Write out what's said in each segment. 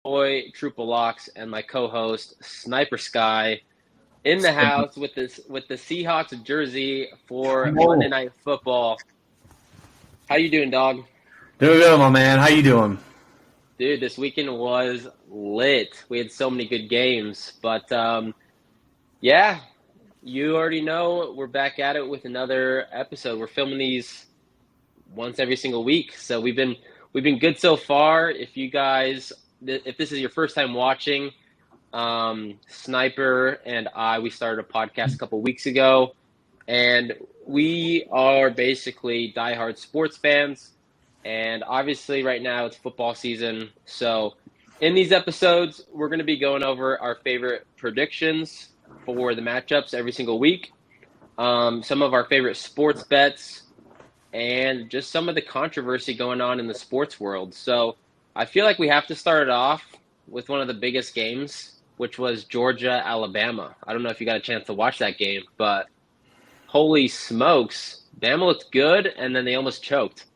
boy Triple Locks and my co-host Sniper Sky in the house with the Seahawks jersey for Monday Night Football. How you doing, dog? Doing good, my man. How you doing? Dude, this weekend was lit. We had so many good games, but yeah, you already know we're back at it with another episode. We're filming these once every single week, so we've been good so far. If this is your first time watching, Sniper and we started a podcast a couple weeks ago, and we are basically diehard sports fans. And obviously right now it's football season. So in these episodes, we're going to be going over our favorite predictions for the matchups every single week, some of our favorite sports bets, and just some of the controversy going on in the sports world. So I feel like we have to start it off with one of the biggest games, which was Georgia-Alabama. I don't know if you got a chance to watch that game, but holy smokes, Bama looked good, and then they almost choked.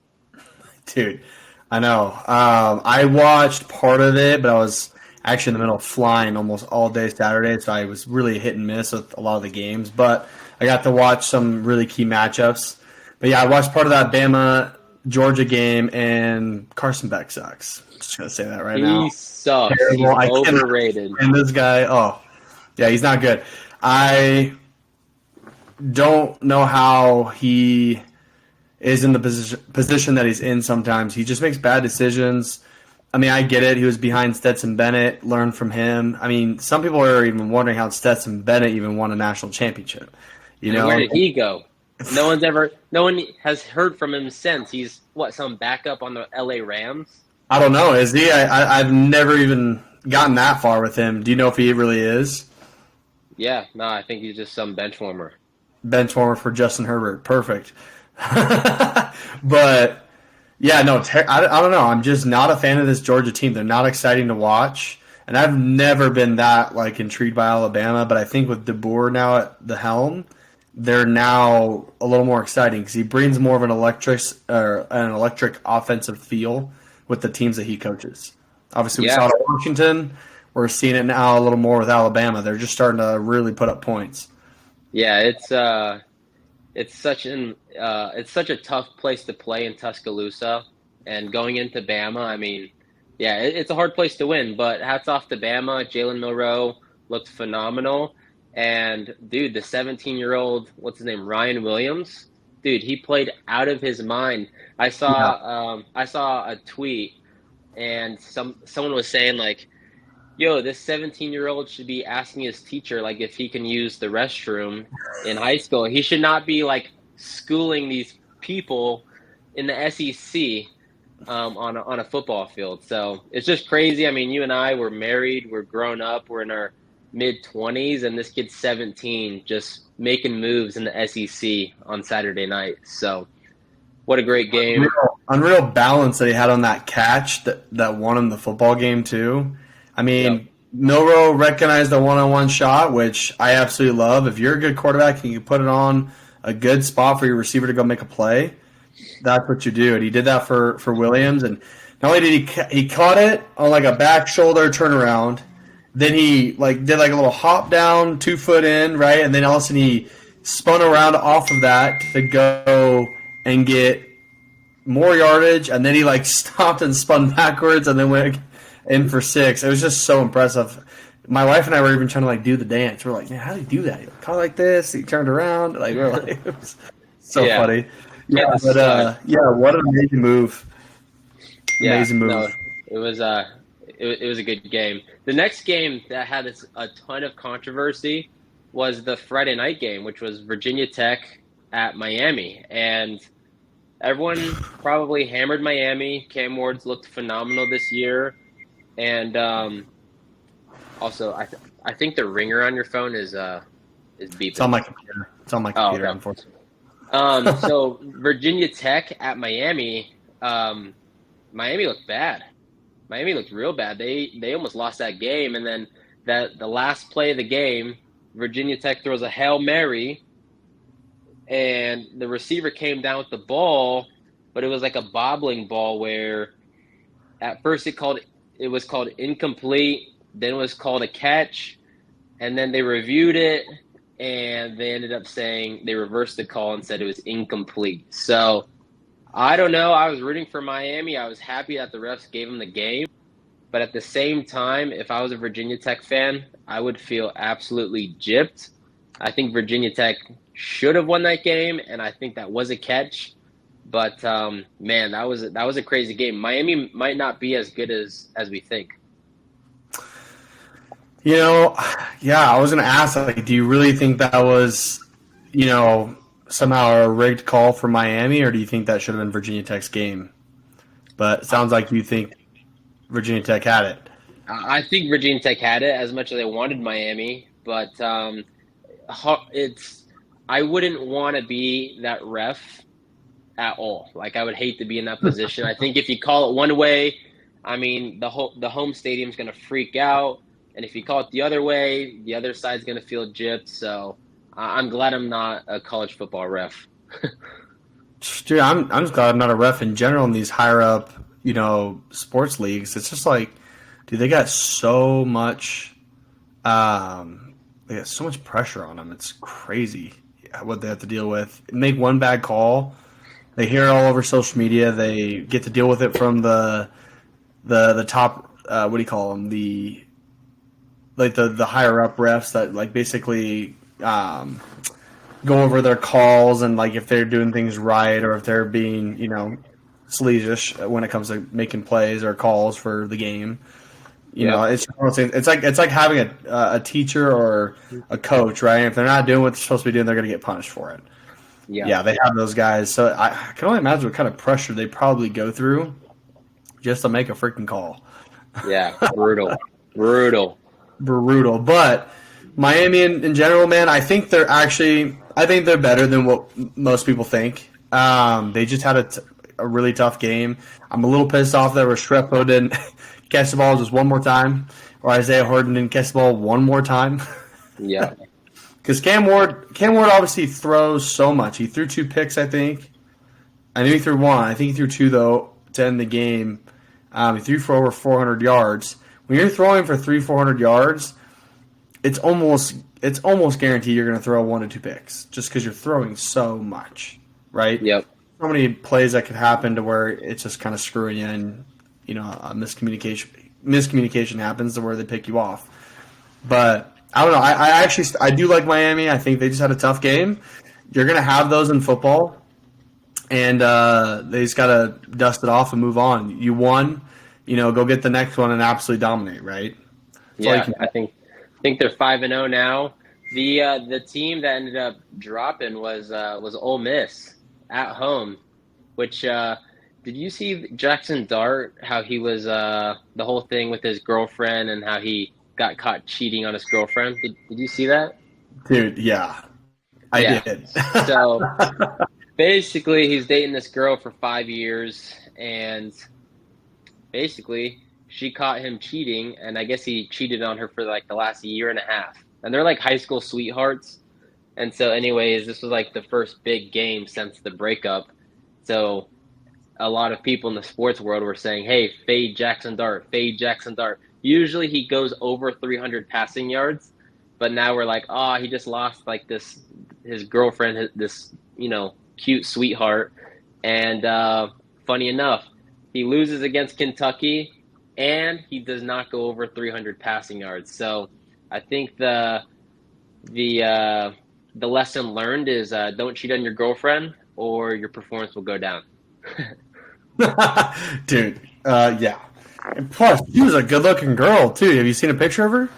Dude, I know. I watched part of it, but I was actually in the middle of flying almost all day Saturday, so I was really hit and miss with a lot of the games. But I got to watch some really key matchups. But yeah, I watched part of that Bama-Georgia game, and Carson Beck sucks. I'm just going to say that right now. He sucks. Terrible. He's overrated. And this guy, yeah, he's not good. I don't know how he is in the position that he's in sometimes. He just makes bad decisions. I mean, I get it. He was behind Stetson Bennett, learned from him. I mean, some people are even wondering how Stetson Bennett even won a national championship. Where did he go? No one has heard from him since. He's, some backup on the LA Rams? I don't know. Is he? I've never even gotten that far with him. Do you know if he really is? Yeah, no, I think he's just some bench warmer. Bench warmer for Justin Herbert. Perfect. But yeah, no, I don't know. I'm just not a fan of this Georgia team. They're not exciting to watch, and I've never been that intrigued by Alabama. But I think with DeBoer now at the helm, they're now a little more exciting because he brings more of an electric offensive feel with the teams that he coaches. Obviously, we saw it at Washington. We're seeing it now a little more with Alabama. They're just starting to really put up points. Yeah, it's such a tough place to play in Tuscaloosa, and going into Bama, I mean, yeah, it's a hard place to win, but hats off to Bama. Jalen Milroe looked phenomenal, and dude, the 17-year-old, what's his name, Ryan Williams, dude, he played out of his mind. I saw a tweet, and someone was saying yo, this 17-year-old should be asking his teacher if he can use the restroom in high school. He should not be schooling these people in the SEC on a football field. So it's just crazy. I mean, you and I, we're married, we're grown up, we're in our mid-20s, and this kid's 17 just making moves in the SEC on Saturday night. So what a great game. Unreal balance that he had on that catch that won him the football game too. I mean, Milroe recognized a one-on-one shot, which I absolutely love. If you're a good quarterback and you can put it on a good spot for your receiver to go make a play, that's what you do. And he did that for Williams. And not only did he caught it on a back shoulder turnaround, then he did a little hop down, 2 foot in, right? And then all of a sudden he spun around off of that to go and get more yardage. And then he stopped and spun backwards and then went in for 6. It was just so impressive. My wife and I were even trying to do the dance. We're like, man, how did he do that? He caught like this. He turned around. It was so funny. Yeah, but what an amazing move. Amazing move. No, it was a good game. The next game that had a ton of controversy was the Friday night game, which was Virginia Tech at Miami, and everyone probably hammered Miami. Cam Ward's looked phenomenal this year. And also, I think the ringer on your phone is beeping. It's on my computer. Okay. Unfortunately. So Virginia Tech at Miami, Miami looked bad. Miami looked real bad. They almost lost that game, and then the last play of the game, Virginia Tech throws a Hail Mary, and the receiver came down with the ball, but it was like a bobbling ball where at first it called it was called incomplete, then it was called a catch, and then they reviewed it, and they ended up saying they reversed the call and said it was incomplete. So I don't know. I was rooting for Miami. I was happy that the refs gave them the game. But at the same time, if I was a Virginia Tech fan, I would feel absolutely gypped. I think Virginia Tech should have won that game, and I think that was a catch. But man, that was a crazy game. Miami might not be as good as we think. Yeah, I was going to ask, like, do you really think that was, somehow a rigged call for Miami, or do you think that should have been Virginia Tech's game? But it sounds like you think Virginia Tech had it. I think Virginia Tech had it as much as they wanted Miami, but I wouldn't want to be that ref at all. Like, I would hate to be in that position. I think if you call it one way, I mean, the home stadium's going to freak out, and if you call it the other way, the other side's going to feel gypped. So I'm glad I'm not a college football ref. Dude, I'm just glad I'm not a ref in general in these higher up, sports leagues. It's just like, dude, they got so much, pressure on them. It's crazy what they have to deal with. Make one bad call, they hear it all over social media. They get to deal with it from the top. What do you call them? The higher up refs that like basically go over their calls and like if they're doing things right or if they're being sleazish when it comes to making plays or calls for the game. It's like having a teacher or a coach, right? If they're not doing what they're supposed to be doing, they're going to get punished for it. Yeah, they have those guys. So I can only imagine what kind of pressure they probably go through just to make a freaking call. Yeah, brutal. But Miami in general, man, I think they're better than what most people think. They just had a really tough game. I'm a little pissed off that Restrepo didn't catch the ball just one more time, or Isaiah Horton didn't catch the ball one more time. Yeah. Because Cam Ward obviously throws so much. He threw 2 picks, I think. I knew he threw 1. I think he threw 2, though, to end the game. He threw for over 400 yards. When you're throwing for 400 yards, it's almost guaranteed you're going to throw 1 to 2 picks just because you're throwing so much, right? Yep. So many plays that could happen to where it's just kind of screwing you and, a miscommunication happens to where they pick you off. But I don't know. I do like Miami. I think they just had a tough game. You're going to have those in football, and they just got to dust it off and move on. You won, go get the next one and absolutely dominate, right? That's I think they're 5-0 now. The team that ended up dropping was Ole Miss at home, which did you see Jackson Dart, how he was the whole thing with his girlfriend and how he got caught cheating on his girlfriend? Did you see that? Dude, yeah. I did. So basically he's dating this girl for 5 years, and basically she caught him cheating, and I guess he cheated on her for like the last year and a half. And they're like high school sweethearts. And so anyways, this was like the first big game since the breakup. So a lot of people in the sports world were saying, hey, fade Jackson Dart. Usually he goes over 300 passing yards, but now we're like, he just lost like his girlfriend, this, cute sweetheart. And funny enough, he loses against Kentucky, and he does not go over 300 passing yards. So I think the lesson learned is don't cheat on your girlfriend or your performance will go down. Dude, yeah. And plus, she was a good-looking girl, too. Have you seen a picture of her?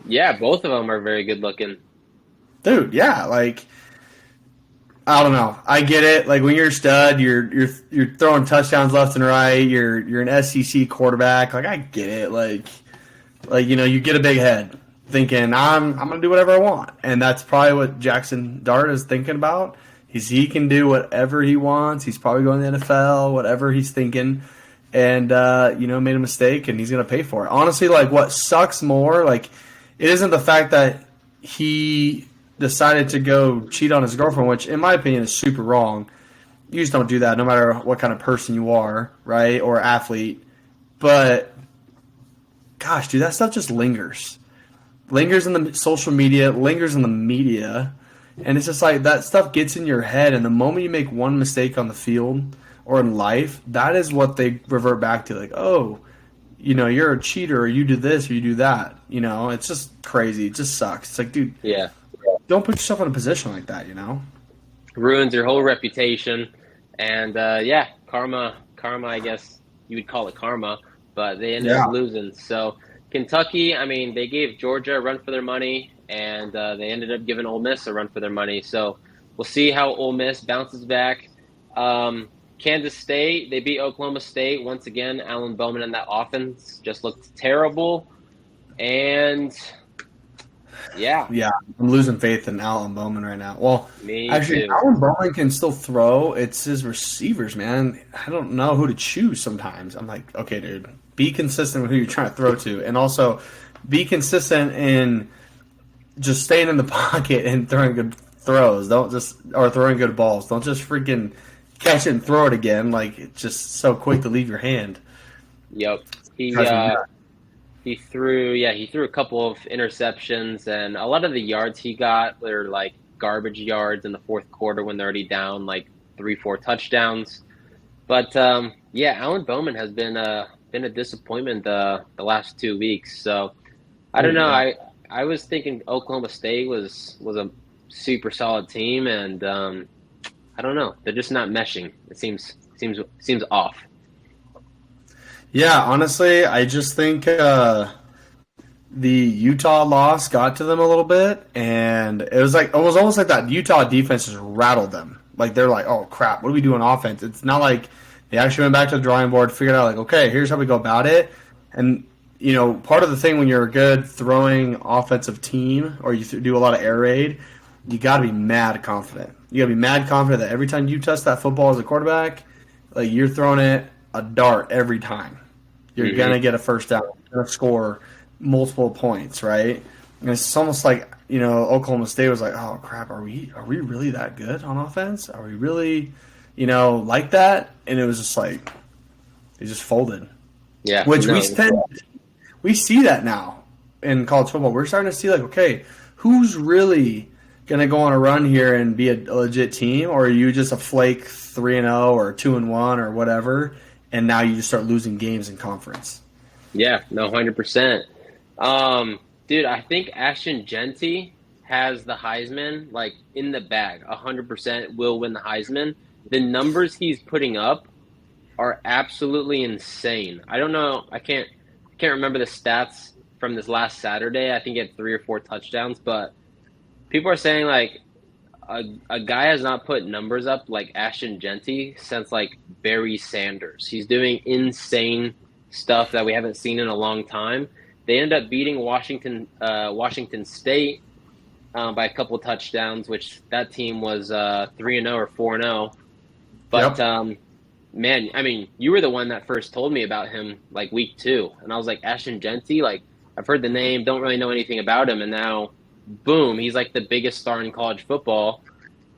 Yeah, both of them are very good-looking. Dude, yeah, like, I don't know. I get it. Like, when you're a stud, you're throwing touchdowns left and right. You're an SEC quarterback. Like, I get it. Like you get a big head thinking, I'm going to do whatever I want. And that's probably what Jackson Dart is thinking about. He can do whatever he wants. He's probably going to the NFL, whatever he's thinking. And, made a mistake, and he's going to pay for it. Honestly, like, what sucks more, like, it isn't the fact that he decided to go cheat on his girlfriend, which, in my opinion, is super wrong. You just don't do that no matter what kind of person you are, right, or athlete. But gosh, dude, that stuff just lingers in the social media, lingers in the media, and it's just like that stuff gets in your head. And the moment you make one mistake on the field or in life, that is what they revert back to. Like, oh, you're a cheater, or you do this, or you do that. It's just crazy. It just sucks. It's like, dude, Yeah. don't put yourself in a position like that. Ruins your whole reputation. And, karma, I guess you would call it karma, but they ended up losing. So Kentucky, I mean, they gave Georgia a run for their money, and they ended up giving Ole Miss a run for their money. So we'll see how Ole Miss bounces back. Kansas State, they beat Oklahoma State. Once again, Alan Bowman and that offense just looked terrible. And, yeah. Yeah, I'm losing faith in Alan Bowman right now. Well, actually, too. Alan Bowman can still throw. It's his receivers, man. I don't know who to choose sometimes. I'm like, okay, dude, be consistent with who you're trying to throw to. And also be consistent in just staying in the pocket and throwing good throws. Or throwing good balls. Don't just freaking catch it and throw it again. Like, it's just so quick to leave your hand. Yep. He threw a couple of interceptions, and a lot of the yards he got were like garbage yards in the fourth quarter when they're already down like 3-4 touchdowns. But Alan Bowman has been a disappointment the last 2 weeks. So I don't know. I was thinking Oklahoma State was a super solid team, and I don't know. They're just not meshing. It seems off. Yeah, honestly, I just think the Utah loss got to them a little bit, and it was almost like that Utah defense just rattled them. Like, they're like, oh crap, what do we do on offense? It's not like they actually went back to the drawing board, figured out like, okay, here's how we go about it. And part of the thing when you're a good throwing offensive team, or you do a lot of air raid, you got to be mad confident. You got to be mad confident that every time you touch that football as a quarterback, like, you're throwing it a dart every time. You're going to get a first down. You're going to score multiple points, right? And it's almost like, Oklahoma State was like, oh, crap, are we really that good on offense? Are we really, like that? And it was just like, they just folded. Yeah. Which we see that now in college football. We're starting to see, like, okay, who's really going to go on a run here and be a legit team? Or are you just a flake 3-0 or 2-1 or whatever, and now you just start losing games in conference? Yeah, no, 100%. Dude, I think Ashton Genty has the Heisman, like, in the bag. 100% will win the Heisman. The numbers he's putting up are absolutely insane. I don't know. I can't remember the stats from this last Saturday. I think he had 3 or 4 touchdowns, but people are saying, like, a guy has not put numbers up like Ashton Genty since, like, Barry Sanders. He's doing insane stuff that we haven't seen in a long time. They ended up beating Washington State by a couple of touchdowns, which that team was 3-0 or 4-0. But, man, I mean, you were the one that first told me about him, like, week 2. And I was like, Ashton Genty? Like, I've heard the name, don't really know anything about him. And now, boom, he's like the biggest star in college football.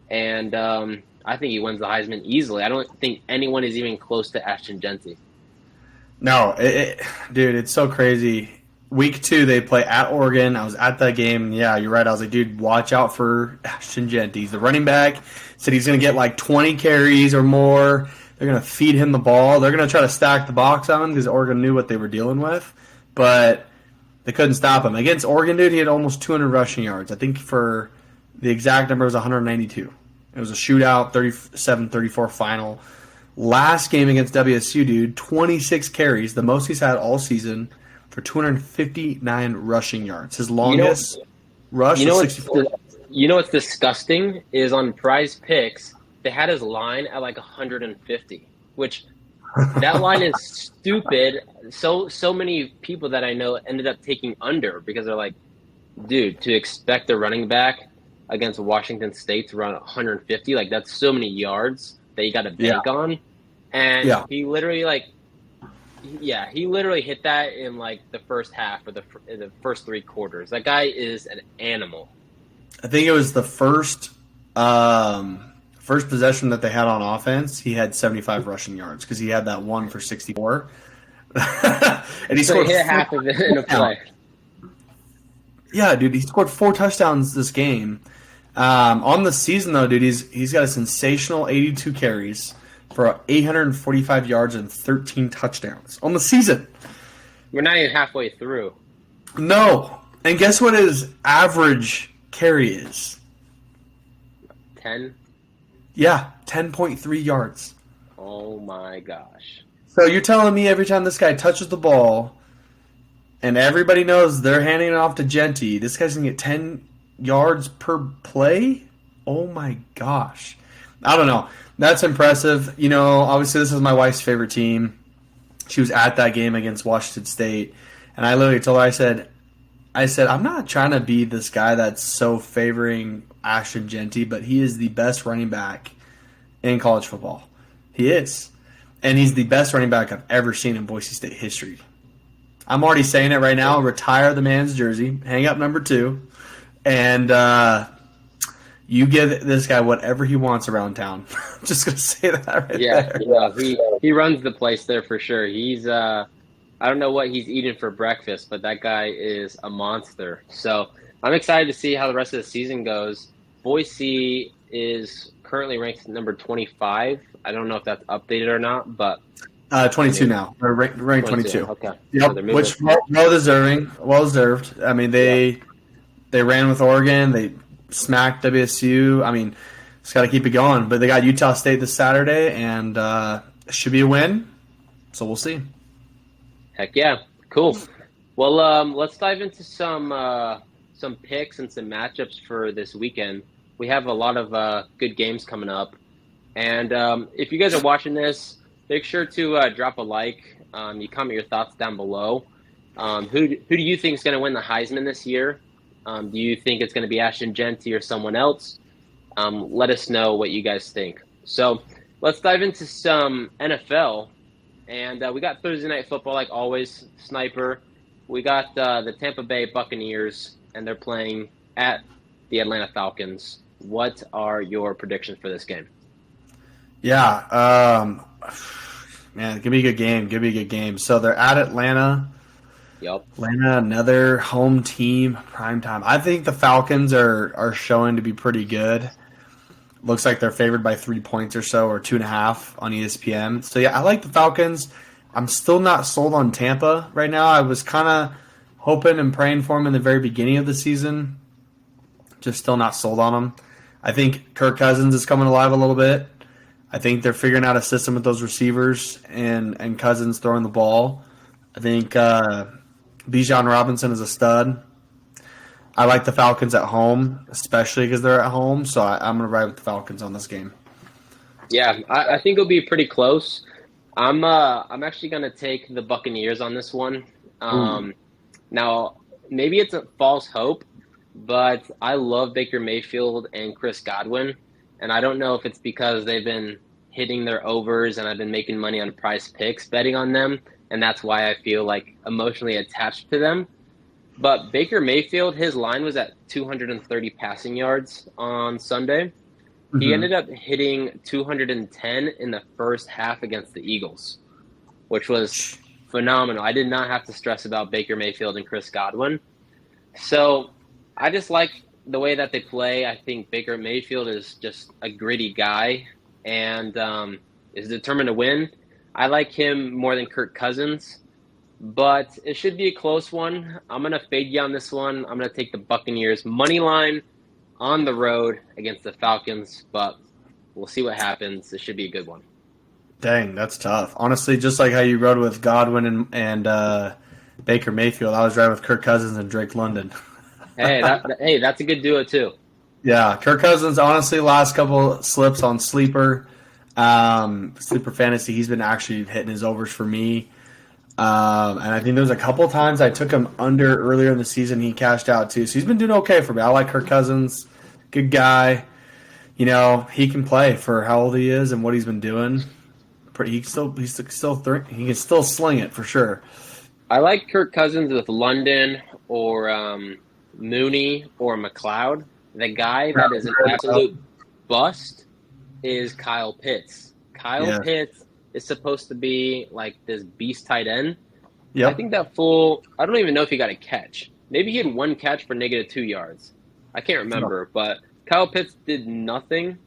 And I think he wins the Heisman easily. I don't think anyone is even close to Ashton Genty. No, dude, it's so crazy. Week 2, they play at Oregon. I was at that game. Yeah, you're right. I was like, dude, watch out for Ashton Genty. He's the running back. Said he's going to get like 20 carries or more. They're going to feed him the ball. They're going to try to stack the box on him because Oregon knew what they were dealing with. But they couldn't stop him. Against Oregon, dude, he had almost 200 rushing yards. I think for the exact number was 192. It was a shootout, 37-34 final. Last game against WSU, dude, 26 carries, the most he's had all season, for 259 rushing yards. His longest rush was 64. You know what's disgusting is on Prize Picks, they had his line at like 150, which that line is stupid. So many people that I know ended up taking under because they're like, dude, to expect a running back against Washington State to run 150, like, that's so many yards that you got to bank on. And he literally hit that in like the first half or the first 3 quarters. That guy is an animal. I think it was the first possession that they had on offense. He had 75 rushing yards because he had that one for 64. And he So he scored hit 4 half of it in a touchdowns. play. Yeah, dude, he scored 4 touchdowns this game. On the season, though, dude, he's got a sensational 82 carries for 845 yards and 13 touchdowns on the season. We're not even halfway through. No. And guess what his average carry is? 10? Yeah, 10.3 yards. Oh my gosh. So you're telling me every time this guy touches the ball, and everybody knows they're handing it off to Genty, this guy's going to get 10 yards per play? Oh my gosh. I don't know. That's impressive. You know, obviously this is my wife's favorite team. She was at that game against Washington State, and I literally told her, I said, I'm not trying to be this guy that's so favoring Ashton Genty, but he is the best running back in college football. He is. And he's the best running back I've ever seen in Boise State history. I'm already saying it right now. Retire the man's jersey. Hang up number 2. And you give this guy whatever he wants around town. I'm just going to say that right there. Yeah. He runs the place there for sure. He's I don't know what he's eating for breakfast, but that guy is a monster. So I'm excited to see how the rest of the season goes. Boise is currently ranked number 25. I don't know if that's updated or not, but 22 now. We're ranked 22. Okay. Yep, So which well deserved. I mean, they ran with Oregon. They smacked WSU. I mean, just got to keep it going. But they got Utah State this Saturday, and it should be a win. So we'll see. Heck yeah. Cool. Well, let's dive into some picks and some matchups for this weekend. We have a lot of good games coming up. And if you guys are watching this, make sure to drop a like. You comment your thoughts down below. Who do you think is going to win the Heisman this year? Do you think it's going to be Ashton Genty or someone else? Let us know what you guys think. So let's dive into some NFL. And we got Thursday Night Football, like always, Sniper. We got the Tampa Bay Buccaneers, and they're playing at the Atlanta Falcons. What are your predictions for this game? Yeah, man, give me a good game. So they're at Atlanta. Yep. Atlanta, another home team, primetime. I think the Falcons are showing to be pretty good. Looks like they're favored by 3 points or so, or 2.5 on ESPN. So yeah, I like the Falcons. I'm still not sold on Tampa right now. I was kind of hoping and praying for them in the very beginning of the season. Just still not sold on them. I think Kirk Cousins is coming alive a little bit. I think they're figuring out a system with those receivers and Cousins throwing the ball. I think Bijan Robinson is a stud. I like the Falcons at home, especially because they're at home. So I'm going to ride with the Falcons on this game. Yeah, I think it'll be pretty close. I'm actually going to take the Buccaneers on this one. Now, maybe it's a false hope, but I love Baker Mayfield and Chris Godwin. And I don't know if it's because they've been hitting their overs and I've been making money on Prize Picks betting on them. And that's why I feel like emotionally attached to them. But Baker Mayfield, his line was at 230 passing yards on Sunday. Mm-hmm. He ended up hitting 210 in the first half against the Eagles, which was phenomenal. I did not have to stress about Baker Mayfield and Chris Godwin. So I just like the way that they play. I think Baker Mayfield is just a gritty guy and is determined to win. I like him more than Kirk Cousins, but it should be a close one. I'm going to fade you on this one. I'm going to take the Buccaneers money line on the road against the Falcons, but we'll see what happens. It should be a good one. Dang, that's tough. Honestly, just like how you rode with Godwin and Baker Mayfield, I was riding with Kirk Cousins and Drake London. Hey, that's a good duo too. Yeah, Kirk Cousins, honestly, last couple slips on Sleeper Fantasy, he's been actually hitting his overs for me. And I think there was a couple times I took him under earlier in the season. He cashed out too. So he's been doing okay for me. I like Kirk Cousins. Good guy. You know, he can play for how old he is and what he's been doing. He can still sling it for sure. I like Kirk Cousins with London or Mooney or McLeod. The guy that is an absolute bust is Kyle Pitts. Pitts is supposed to be like this beast tight end, I Yep. think that fool, I don't even know if he got a catch. Maybe he had one catch for -2 yards. I can't No. remember, but Kyle Pitts did nothing.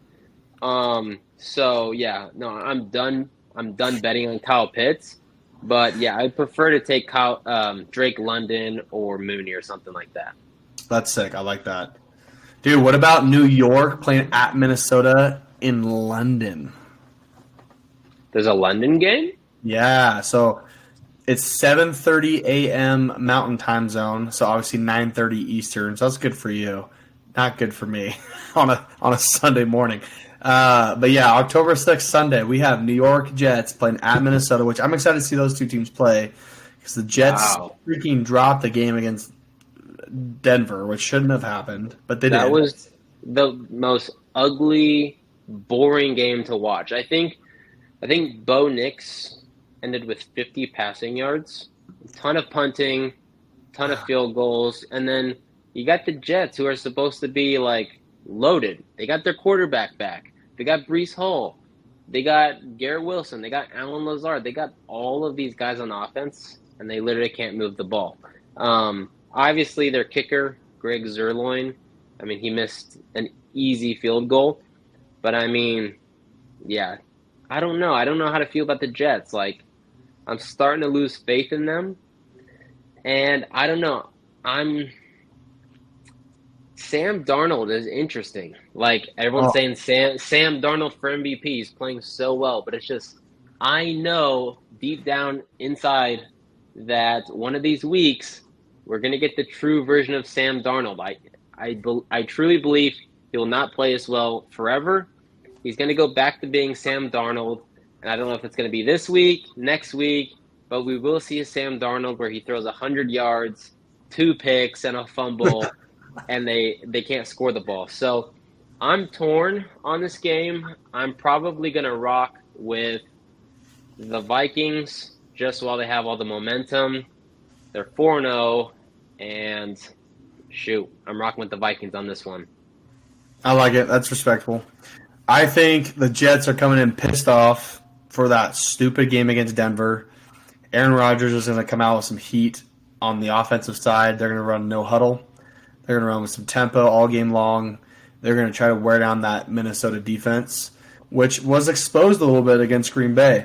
So yeah, no, I'm done. I'm done betting on Kyle Pitts. But yeah, I'd prefer to take Drake London or Mooney or something like that. That's sick. I like that. Dude, what about New York playing at Minnesota in London? There's a London game? Yeah, so it's 7:30 a.m. Mountain Time Zone, so obviously 9:30 Eastern. So that's good for you, not good for me on a Sunday morning. But yeah, October 6th, Sunday, we have New York Jets playing at Minnesota, which I'm excited to see those two teams play because the Jets Wow. freaking dropped the game against Denver, which shouldn't have happened, but they That did. was the most ugly, boring game to watch. I think Bo Nix ended with 50 passing yards, a ton of punting, ton of field goals, and then you got the Jets who are supposed to be like loaded. They got their quarterback back. They got Brees Hall. They got Garrett Wilson. They got Alan Lazard. They got all of these guys on offense, and they literally can't move the ball. Obviously, their kicker, Greg Zerloin, I mean, he missed an easy field goal. But I mean, yeah, I don't know. I don't know how to feel about the Jets. Like, I'm starting to lose faith in them. And I don't know. I'm Sam Darnold is interesting. Like everyone's Oh, saying Sam Darnold for MVP. He's playing so well, but it's just I know deep down inside that one of these weeks we're gonna get the true version of Sam Darnold. I truly believe he will not play as well forever. He's gonna go back to being Sam Darnold, and I don't know if it's gonna be this week, next week, but we will see a Sam Darnold where he throws 100 yards, 2 picks, and a fumble and they can't score the ball. So I'm torn on this game. I'm probably going to rock with the Vikings just while they have all the momentum. They're 4-0, and shoot, I'm rocking with the Vikings on this one. I like it. That's respectful. I think the Jets are coming in pissed off for that stupid game against Denver. Aaron Rodgers is going to come out with some heat on the offensive side. They're going to run no huddle. They're going to run with some tempo all game long. They're going to try to wear down that Minnesota defense, which was exposed a little bit against Green Bay.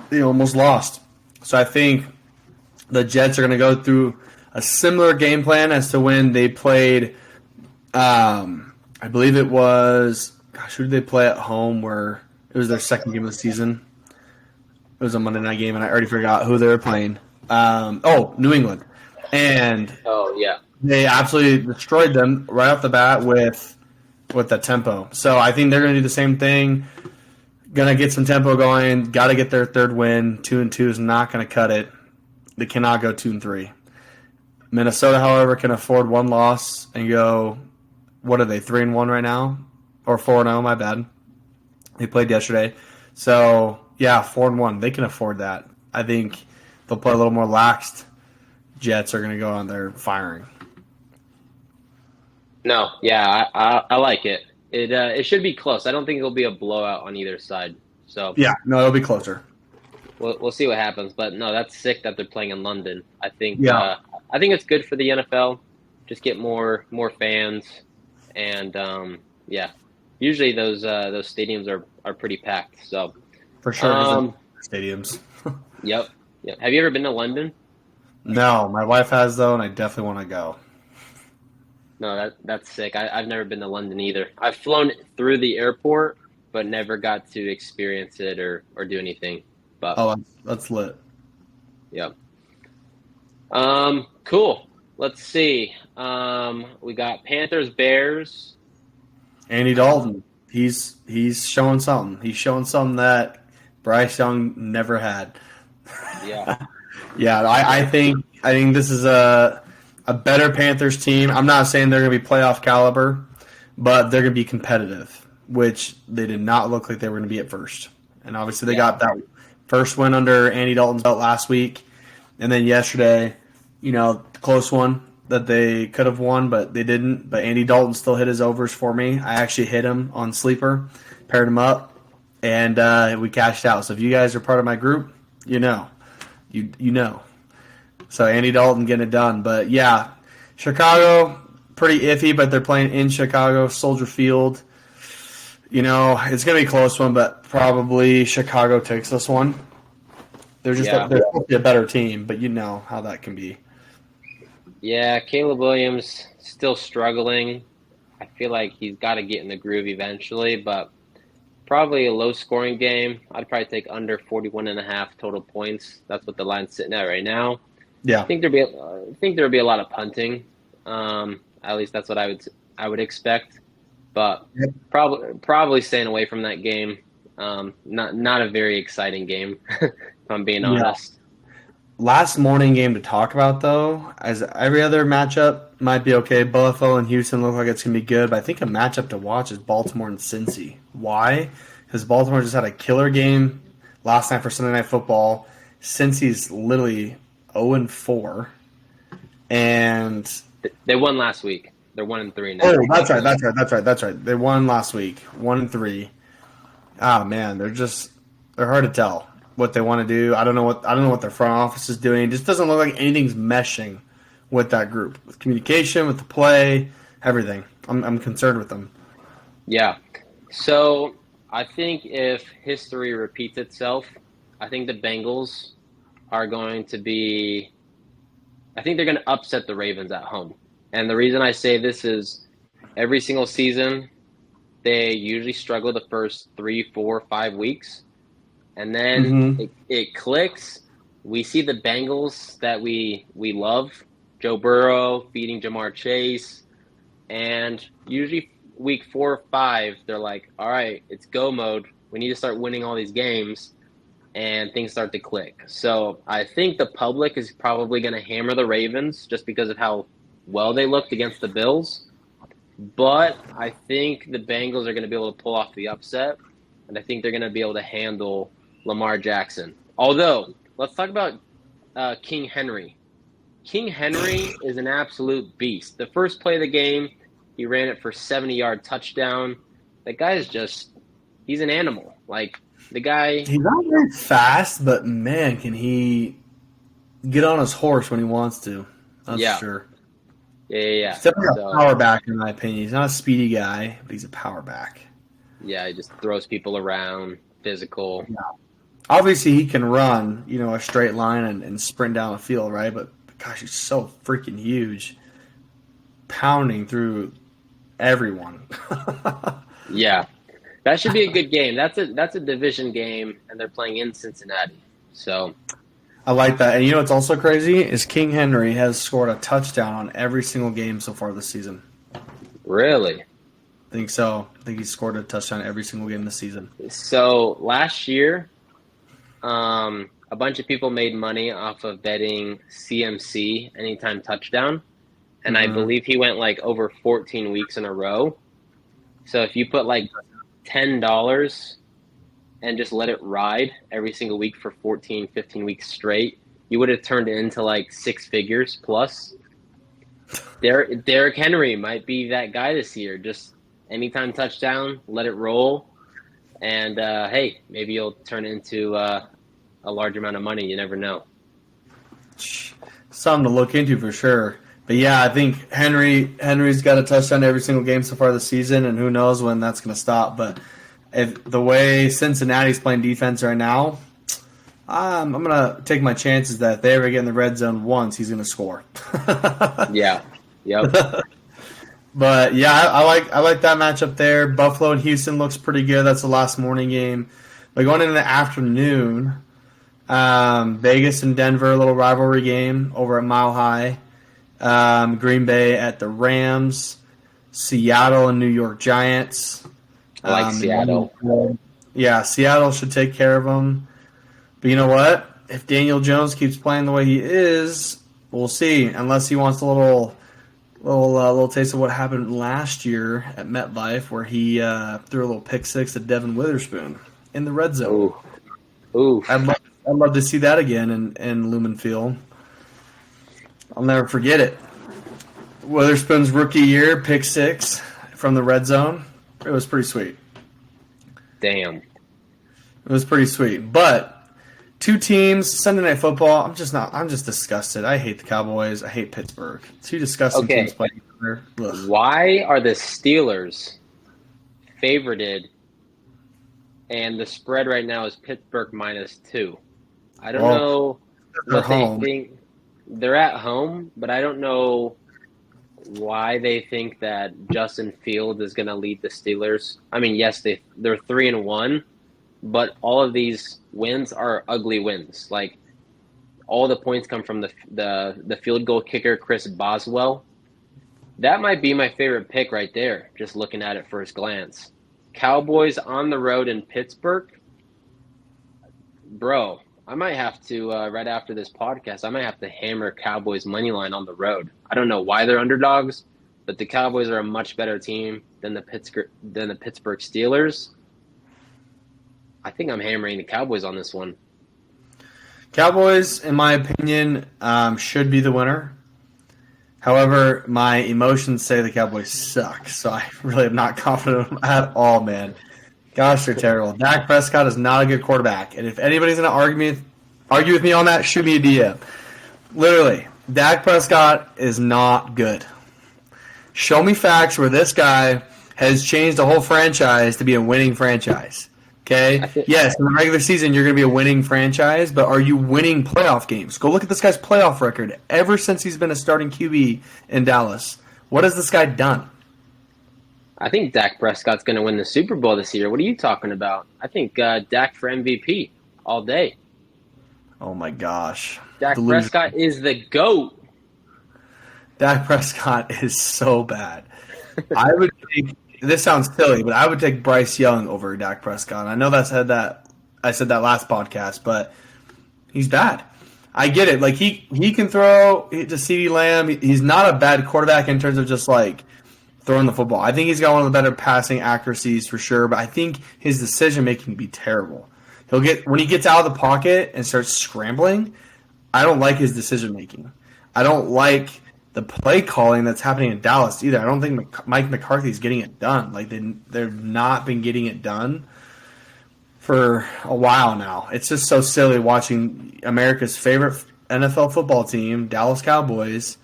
They almost lost. So I think the Jets are going to go through a similar game plan as to when they played, I believe it was, gosh, who did they play at home where it was their second game of the season? It was a Monday night game, and I already forgot who they were playing. New England. And Oh, yeah. they absolutely destroyed them right off the bat with the tempo. So I think they're going to do the same thing. Going to get some tempo going. Got to get their third win. 2-2 is not going to cut it. They cannot go 2-3. Minnesota, however, can afford one loss and go. What are they? 3-1 right now, or 4-0? My bad. They played yesterday, so yeah, 4-1. They can afford that. I think they'll play a little more laxed. Jets are going to go on there firing. No, yeah, I like it. It should be close. I don't think it'll be a blowout on either side. So Yeah, no, it'll be closer. we'll see what happens. But no, that's sick that they're playing in London. Yeah, I think it's good for the NFL. Just get more fans, and yeah, usually those stadiums are pretty packed. So for sure. 'Cause um, they're stadiums. yep, yep. Have you ever been to London? No, my wife has though, and I definitely want to go. No, that's sick. I've never been to London either. I've flown through the airport, but never got to experience it or do anything. But Oh, that's lit. yeah. Cool. Let's see. We got Panthers, Bears. Andy Dalton, he's showing something. He's showing something that Bryce Young never had. Yeah. Yeah, I think this is a better Panthers team. I'm not saying they're going to be playoff caliber, but they're going to be competitive, which they did not look like they were going to be at first. And obviously they Yeah. got that first win under Andy Dalton's belt last week, and then yesterday, close one that they could have won, but they didn't. But Andy Dalton still hit his overs for me. I actually hit him on Sleeper, paired him up, and we cashed out. So if you guys are part of my group, you know. So Andy Dalton getting it done. But yeah, Chicago, pretty iffy, but they're playing in Chicago, Soldier Field. It's going to be a close one, but probably Chicago takes this one. They're they're a better team, but you know how that can be. Yeah, Caleb Williams still struggling. I feel like he's got to get in the groove eventually, but probably a low-scoring game. I'd probably take under 41.5 total points. That's what the line's sitting at right now. Yeah, I think there'd be a lot of punting. At least that's what I would expect. But probably staying away from that game. Not a very exciting game, if I'm being honest. Last morning game to talk about, though, as every other matchup might be okay. Buffalo and Houston look like it's going to be good, but I think a matchup to watch is Baltimore and Cincy. Why? Because Baltimore just had a killer game last night for Sunday Night Football. Cincy's literally 0-4, and they won last week. They're 1-3 now. Oh, that's right. They won last week, 1-3. Oh man, they're hard to tell what they want to do. I don't know what their front office is doing. It just doesn't look like anything's meshing with that group, with communication, with the play, everything. I'm concerned with them. Yeah. So I think if history repeats itself, I think the Bengals are going to be. I think they're going to upset the Ravens at home. And the reason I say this is every single season, they usually struggle the first 3, 4, 5 weeks. And then it clicks. We see the Bengals that we love, Joe Burrow feeding Jamar Chase. And usually week 4 or 5, they're like, all right, it's go mode. We need to start winning all these games. And things start to click. So I think the public is probably going to hammer the Ravens just because of how well they looked against the Bills. But I think the Bengals are going to be able to pull off the upset, and I think they're going to be able to handle Lamar Jackson. Although, let's talk about King Henry. King Henry is an absolute beast. The first play of the game, he ran it for a 70-yard touchdown. That guy is he's an animal. Like, the guy... He's not very fast, but man, can he get on his horse when he wants to. That's for sure. Yeah. He's definitely a power back, in my opinion. He's not a speedy guy, but he's a power back. Yeah, he just throws people around, physical. Yeah. Obviously, he can run, a straight line and sprint down the field, right? But, gosh, he's so freaking huge. Pounding through everyone. Yeah. That should be a good game. That's a division game, and they're playing in Cincinnati. So I like that. And what's also crazy is King Henry has scored a touchdown on every single game so far this season. Really? I think so. I think he's scored a touchdown every single game this season. So last year, a bunch of people made money off of betting CMC anytime touchdown. And I believe he went over 14 weeks in a row. So if you put $10 and just let it ride every single week for 14, 15 weeks straight, you would have turned it into 6 figures plus. Derrick Henry might be that guy this year. Just anytime touchdown, let it roll. And, hey, maybe you'll turn it into a large amount of money. You never know. Something to look into for sure. But, yeah, I think Henry's got a touchdown every single game so far this season, and who knows when that's going to stop. But if the way Cincinnati's playing defense right now, I'm going to take my chances that if they ever get in the red zone once, he's going to score. Yeah. Yep. But, yeah, I like that matchup there. Buffalo and Houston looks pretty good. That's the last morning game. But going into the afternoon, Vegas and Denver, a little rivalry game over at Mile High. Green Bay at the Rams, Seattle and New York Giants. I like Seattle. Yeah, Seattle should take care of them. But you know what? If Daniel Jones keeps playing the way he is, we'll see. Unless he wants a little taste of what happened last year at MetLife, where he threw a little pick six to Devin Witherspoon in the red zone. Ooh. I'd love to see that again in Lumen Field. I'll never forget it. Witherspoon's rookie year, pick six from the red zone. It was pretty sweet. Damn. It was pretty sweet. But Two teams, Sunday Night Football. I'm just disgusted. I hate the Cowboys. I hate Pittsburgh. Two disgusting Okay, teams playing each other. Ugh. why are the Steelers favorited and the spread right now is Pittsburgh -2? I don't Well, know they're what they home. think. They're at home, but I don't know why they think that Justin Fields is going to lead the Steelers. I mean, yes, they're 3-1, but all of these wins are ugly wins. Like all the points come from the field goal kicker Chris Boswell. That might be my favorite pick right there, just looking at it first glance. Cowboys on the road in Pittsburgh. Bro, I might have to, right after this podcast, I might have to hammer Cowboys money line on the road. I don't know why they're underdogs, but the Cowboys are a much better team than the Pittsburgh Steelers. I think I'm hammering the Cowboys on this one. Cowboys, in my opinion, should be the winner. However, my emotions say the Cowboys suck, so I really am not confident in them at all, man. Gosh, they're terrible. Dak Prescott is not a good quarterback, and if anybody's going to argue with me on that, shoot me a DM. Literally, Dak Prescott is not good. Show me facts where this guy has changed the whole franchise to be a winning franchise. Okay? Yes, in the regular season, you're going to be a winning franchise, but are you winning playoff games? Go look at this guy's playoff record ever since he's been a starting QB in Dallas. What has this guy done? I think Dak Prescott's going to win the Super Bowl this year. What are you talking about? I think Dak for MVP all day. Oh, my gosh. Dak Prescott is the GOAT. Dak Prescott is so bad. I would take – this sounds silly, but I would take Bryce Young over Dak Prescott. I know I said that last podcast, but he's bad. I get it. Like he can throw to CeeDee Lamb. He's not a bad quarterback in terms of just like throwing the football. I think he's got one of the better passing accuracies for sure, but I think his decision making can be terrible. When he gets out of the pocket and starts scrambling, I don't like his decision making. I don't like the play calling that's happening in Dallas either. I don't think Mike McCarthy's getting it done. Like they've not been getting it done for a while now. It's just so silly watching America's favorite NFL football team, Dallas Cowboys,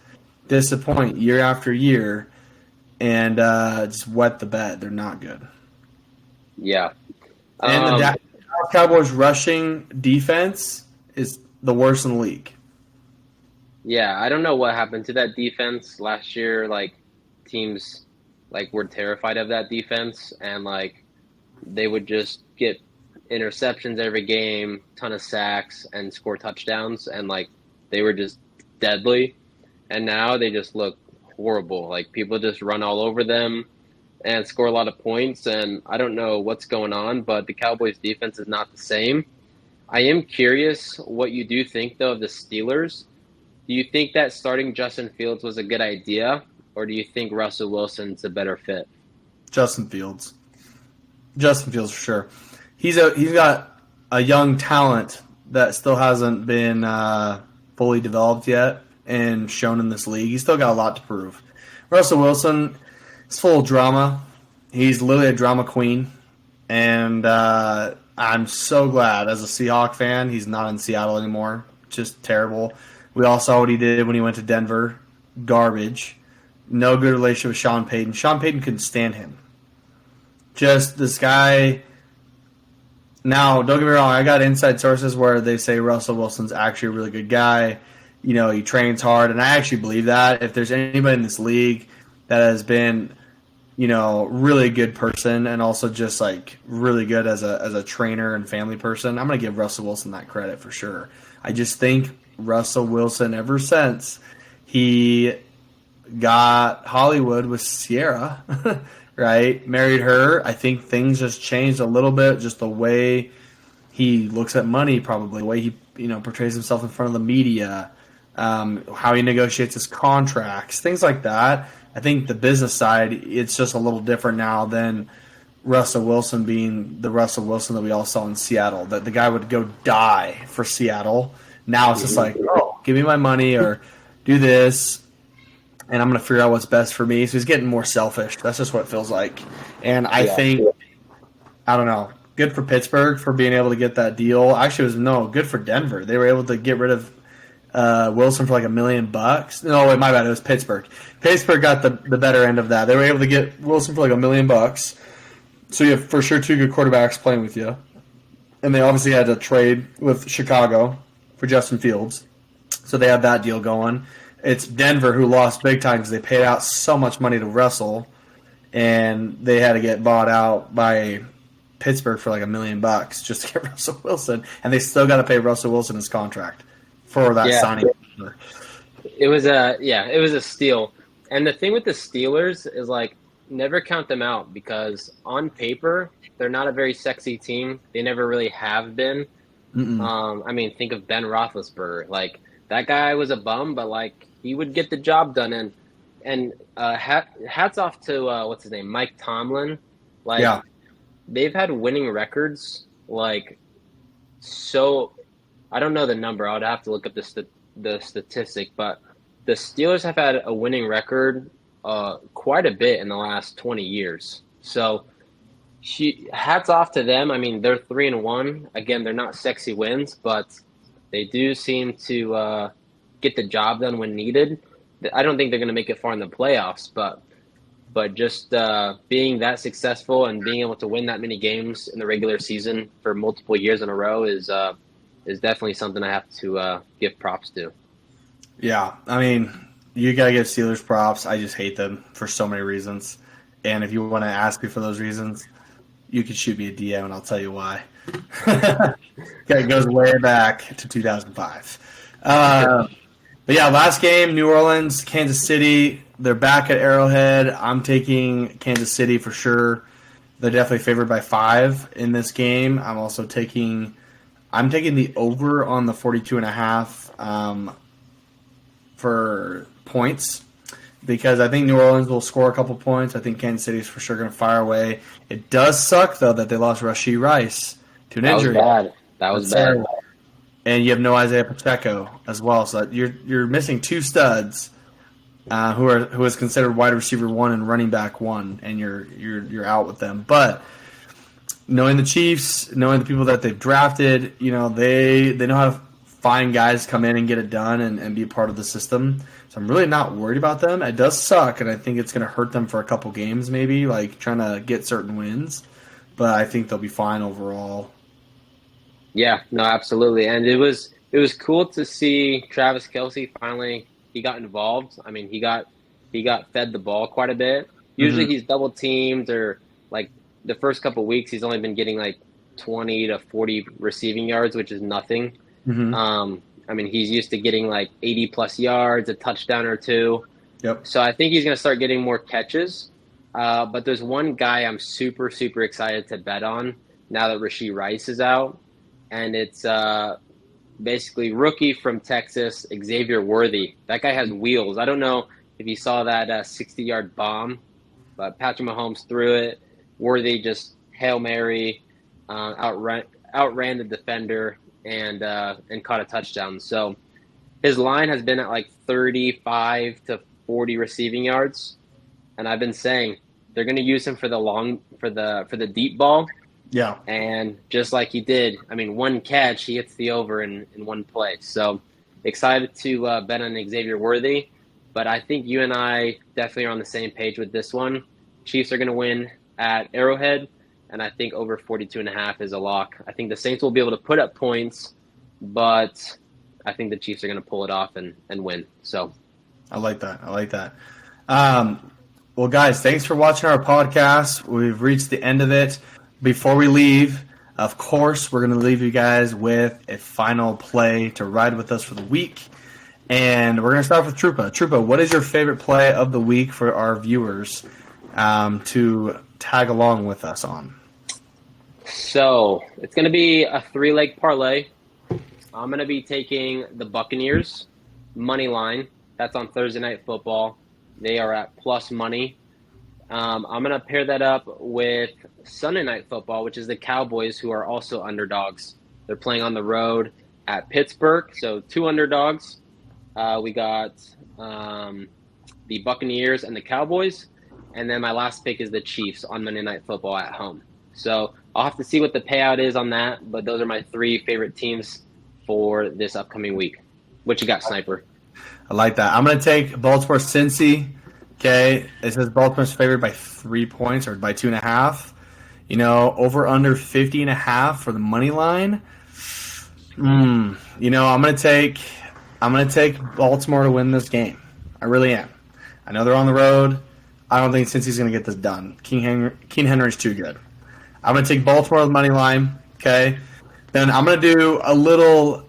disappoint year after year and just wet the bed. They're not good. Yeah. And the Dallas Cowboys rushing defense is the worst in the league. Yeah, I don't know what happened to that defense last year. Like teams were terrified of that defense, and they would just get interceptions every game, ton of sacks, and score touchdowns, and they were just deadly. And now they just look horrible. Like people just run all over them and score a lot of points. And I don't know what's going on, but the Cowboys defense is not the same. I am curious what you do think though of the Steelers. Do you think that starting Justin Fields was a good idea, or do you think Russell Wilson's a better fit? Justin Fields for sure. He's got a young talent that still hasn't been fully developed yet and shown in this league. He's still got a lot to prove. Russell Wilson is full of drama. He's literally a drama queen, and I'm so glad as a Seahawk fan he's not in Seattle anymore. Just terrible. We all saw what he did when he went to Denver. Garbage. No good relationship with Sean Payton. Sean Payton couldn't stand him. Just this guy. Now, don't get me wrong. I got inside sources where they say Russell Wilson's actually a really good guy. You know, he trains hard, and I actually believe that. If there's anybody in this league that has been, really good person and also just really good as a trainer and family person, I'm going to give Russell Wilson that credit for sure. I just think Russell Wilson, ever since he got Hollywood with Sierra, right, married her, I think things just changed a little bit, just the way he looks at money probably, the way he portrays himself in front of the media, how he negotiates his contracts, things like that. I think the business side, it's just a little different now than Russell Wilson being the Russell Wilson that we all saw in Seattle, that the guy would go die for Seattle. Now it's just give me my money or do this, and I'm going to figure out what's best for me. So he's getting more selfish. That's just what it feels like. And I think, I don't know, good for Pittsburgh for being able to get that deal. Actually, it was good for Denver. They were able to get rid of Wilson for like $1 million. No, wait, my bad. It was Pittsburgh. Pittsburgh got the better end of that. They were able to get Wilson for like $1 million. So you have for sure two good quarterbacks playing with you. And they obviously had to trade with Chicago for Justin Fields. So they had that deal going. It's Denver who lost big time because they paid out so much money to Russell, and they had to get bought out by Pittsburgh for like $1 million just to get Russell Wilson, and they still got to pay Russell Wilson his contract for that signing. It was a steal. And the thing with the Steelers is like never count them out because on paper they're not a very sexy team. They never really have been. I mean, think of Ben Roethlisberger. Like that guy was a bum, but like he would get the job done. And hats off to what's his name, Mike Tomlin. Like they've had winning records. Like so, I don't know the number. I would have to look up the statistic, but the Steelers have had a winning record quite a bit in the last 20 years. So hats off to them. I mean, they're 3-1. Again, they're not sexy wins, but they do seem to get the job done when needed. I don't think they're going to make it far in the playoffs, but just being that successful and being able to win that many games in the regular season for multiple years in a row is definitely something I have to give props to. Yeah, I mean, you got to give Steelers props. I just hate them for so many reasons. And if you want to ask me for those reasons, you can shoot me a DM and I'll tell you why. It goes way back to 2005. But yeah, last game, New Orleans, Kansas City. They're back at Arrowhead. I'm taking Kansas City for sure. They're definitely favored by 5 in this game. I'm taking the over on the 42.5 for points because I think New Orleans will score a couple points. I think Kansas City is for sure going to fire away. It does suck, though, that they lost Rashee Rice to an injury. That was bad. And you have no Isaiah Pacheco as well, so you're missing 2 studs who is considered wide receiver 1 and running back 1, and you're out with them. But knowing the Chiefs, knowing the people that they've drafted, they know how to find guys come in and get it done and be a part of the system. So I'm really not worried about them. It does suck, and I think it's going to hurt them for a couple games maybe, like trying to get certain wins. But I think they'll be fine overall. Yeah, no, absolutely. And it was cool to see Travis Kelce finally he got involved. I mean, he got fed the ball quite a bit. Usually he's double teamed or like the first couple weeks he's only been getting like 20 to 40 receiving yards, which is nothing. I mean, he's used to getting like 80 plus yards, a touchdown or 2. Yep. So I think he's going to start getting more catches. But there's one guy I'm super, super excited to bet on now that Rashee Rice is out. And it's basically rookie from Texas, Xavier Worthy. That guy has wheels. I don't know if you saw that 60-yard bomb, but Patrick Mahomes threw it. Worthy just Hail Mary, outran the defender and caught a touchdown. So his line has been at like 35 to 40 receiving yards. And I've been saying they're going to use him for the deep ball. Yeah. And just like he did, I mean, one catch, he hits the over in one play. So excited to bet on Xavier Worthy. But I think you and I definitely are on the same page with this one. Chiefs are going to win at Arrowhead, and I think over 42.5 is a lock. I think the Saints will be able to put up points, but I think the Chiefs are going to pull it off and win. So I like that. Well, guys, thanks for watching our podcast. We've reached the end of it. Before we leave, of course, we're going to leave you guys with a final play to ride with us for the week. And we're going to start with Trupa. Trupa, what is your favorite play of the week for our viewers to tag along with us on? So it's going to be a 3-leg parlay. I'm going to be taking the Buccaneers money line. That's on Thursday Night Football. They are at plus money. I'm going to pair that up with Sunday Night Football, which is the Cowboys, who are also underdogs. They're playing on the road at Pittsburgh, so 2 underdogs. We got the Buccaneers and the Cowboys. And then my last pick is the Chiefs on Monday Night Football at home. So I'll have to see what the payout is on that. But those are my 3 favorite teams for this upcoming week. What you got, Sniper? I like that. I'm going to take Baltimore Cincy. Okay, it says Baltimore's favored by 3 points or by 2.5. You know, over under 50.5 for the money line. You know, I'm gonna take Baltimore to win this game. I really am. I know they're on the road. I don't think Cincy's gonna get this done. King Henry's too good. I'm gonna take Baltimore with money line. Okay, then I'm gonna do a little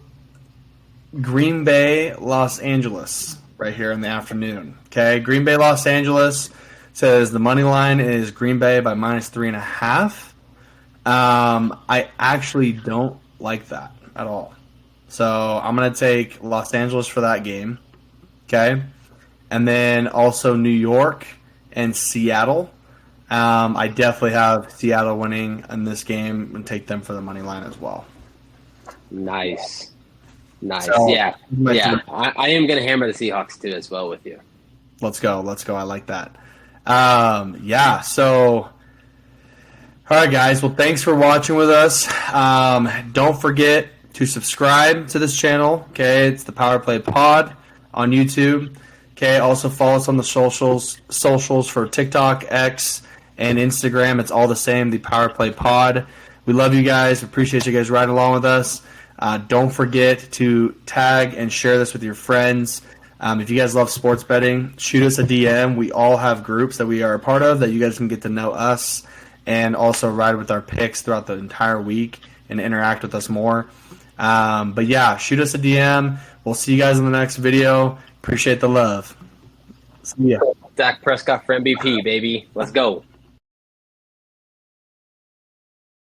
Green Bay, Los Angeles right here in the afternoon. Okay, Green Bay, Los Angeles says the money line is Green Bay by -3.5. I actually don't like that at all. So I'm going to take Los Angeles for that game. Okay. And then also New York and Seattle. I definitely have Seattle winning in this game and take them for the money line as well. Nice. So, yeah. I am going to hammer the Seahawks too as well with you. Let's go. I like that. Yeah. So, all right, guys. Well, thanks for watching with us. Don't forget to subscribe to this channel. Okay, it's the Power Play Pod on YouTube. Okay, also follow us on the socials for TikTok, X, and Instagram. It's all the same, the Power Play Pod. We love you guys. Appreciate you guys riding along with us. Don't forget to tag and share this with your friends. If you guys love sports betting, shoot us a DM. We all have groups that we are a part of that you guys can get to know us and also ride with our picks throughout the entire week and interact with us more. But yeah, shoot us a DM. We'll see you guys in the next video. Appreciate the love. See ya. Dak Prescott for MVP, baby. Let's go.